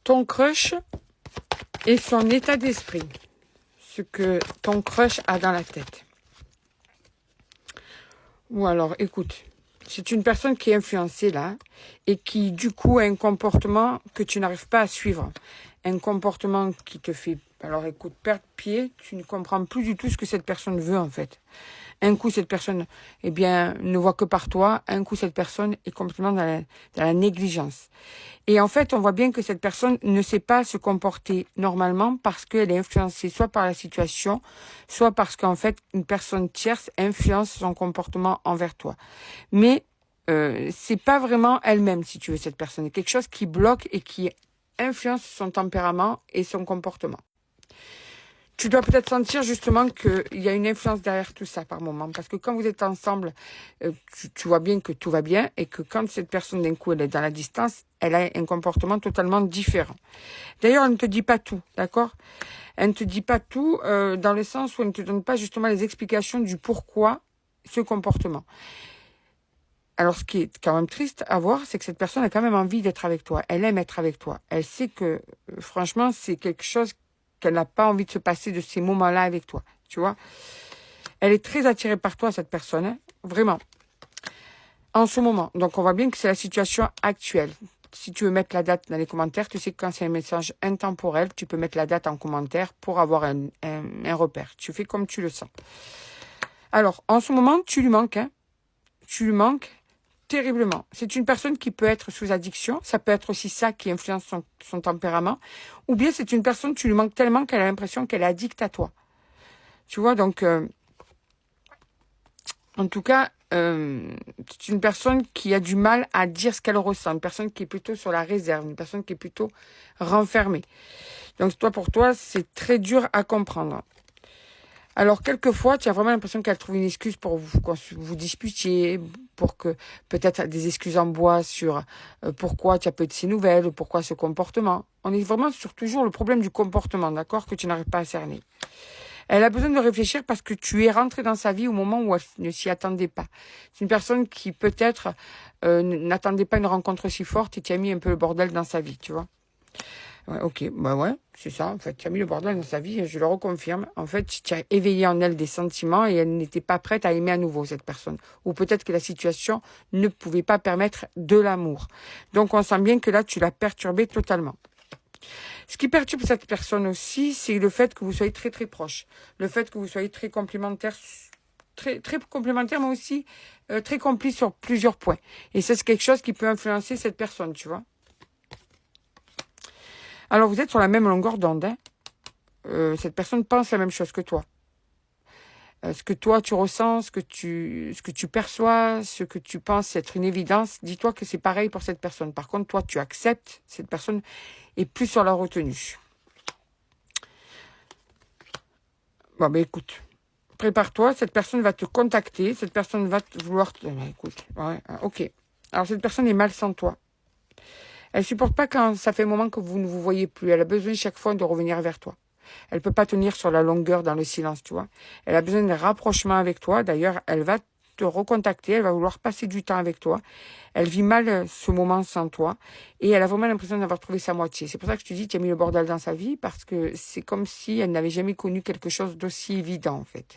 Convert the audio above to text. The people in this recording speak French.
ton crush et son état d'esprit. Ce que ton crush a dans la tête. Ou alors, écoute, c'est une personne qui est influencée là et qui, du coup, a un comportement que tu n'arrives pas à suivre. Un comportement qui te fait, alors écoute, perdre pied, tu ne comprends plus du tout ce que cette personne veut en fait. Un coup, cette personne, eh bien, ne voit que par toi. Un coup, cette personne est complètement dans la négligence. Et en fait, on voit bien que cette personne ne sait pas se comporter normalement parce qu'elle est influencée soit par la situation, soit parce qu'en fait, une personne tierce influence son comportement envers toi. Mais c'est pas vraiment elle-même, si tu veux, cette personne. C'est quelque chose qui bloque et qui influence son tempérament et son comportement. Tu dois peut-être sentir justement qu'il y a une influence derrière tout ça par moment. Parce que quand vous êtes ensemble, tu vois bien que tout va bien et que quand cette personne d'un coup elle est dans la distance, elle a un comportement totalement différent. D'ailleurs, elle ne te dit pas tout, d'accord? Elle ne te dit pas tout dans le sens où elle ne te donne pas justement les explications du pourquoi ce comportement. Alors, ce qui est quand même triste à voir, c'est que cette personne a quand même envie d'être avec toi. Elle aime être avec toi. Elle sait que, franchement, c'est quelque chose qu'elle n'a pas envie de se passer de ces moments-là avec toi. Tu vois? Elle est très attirée par toi, cette personne. Hein, vraiment. En ce moment. Donc, on voit bien que c'est la situation actuelle. Si tu veux mettre la date dans les commentaires, tu sais que quand c'est un message intemporel, tu peux mettre la date en commentaire pour avoir un repère. Tu fais comme tu le sens. Alors, en ce moment, tu lui manques. Hein, tu lui manques terriblement. C'est une personne qui peut être sous addiction. Ça peut être aussi ça qui influence son tempérament. Ou bien c'est une personne, tu lui manques tellement qu'elle a l'impression qu'elle est addicte à toi. Tu vois, donc, en tout cas, c'est une personne qui a du mal à dire ce qu'elle ressent. Une personne qui est plutôt sur la réserve. Une personne qui est plutôt renfermée. Donc, pour toi, c'est très dur à comprendre. Alors, quelquefois, tu as vraiment l'impression qu'elle trouve une excuse pour vous disputiez, pour que peut-être des excuses en bois sur pourquoi tu as peu de ses nouvelles, ou pourquoi ce comportement. On est vraiment sur toujours le problème du comportement, d'accord, que tu n'arrives pas à cerner. Elle a besoin de réfléchir parce que tu es rentré dans sa vie au moment où elle ne s'y attendait pas. C'est une personne qui peut-être n'attendait pas une rencontre si forte et tu as mis un peu le bordel dans sa vie, tu vois. Ouais, ok, bah ouais, c'est ça. En fait, tu as mis le bordel dans sa vie, je le reconfirme. En fait, tu as éveillé en elle des sentiments et elle n'était pas prête à aimer à nouveau cette personne. Ou peut-être que la situation ne pouvait pas permettre de l'amour. Donc, on sent bien que là, tu l'as perturbée totalement. Ce qui perturbe cette personne aussi, c'est le fait que vous soyez très, très proches. Le fait que vous soyez très complémentaires, très complémentaires, mais aussi très complices sur plusieurs points. Et ça, c'est quelque chose qui peut influencer cette personne, tu vois. Alors, vous êtes sur la même longueur d'onde. Hein. Cette personne pense la même chose que toi. Ce que toi, tu ressens, ce que tu perçois, ce que tu penses être une évidence, dis-toi que c'est pareil pour cette personne. Par contre, toi, tu acceptes, cette personne est plus sur la retenue. Bon, ben écoute, prépare-toi, cette personne va te contacter, cette personne va vouloir... écoute, ouais, ok. Alors, cette personne est mal sans toi. Elle supporte pas quand ça fait un moment que vous ne vous voyez plus. Elle a besoin chaque fois de revenir vers toi. Elle peut pas tenir sur la longueur dans le silence, tu vois. Elle a besoin d'un rapprochement avec toi. D'ailleurs, elle va te recontacter. Elle va vouloir passer du temps avec toi. Elle vit mal ce moment sans toi. Et elle a vraiment l'impression d'avoir trouvé sa moitié. C'est pour ça que je te dis, tu as mis le bordel dans sa vie parce que c'est comme si elle n'avait jamais connu quelque chose d'aussi évident, en fait.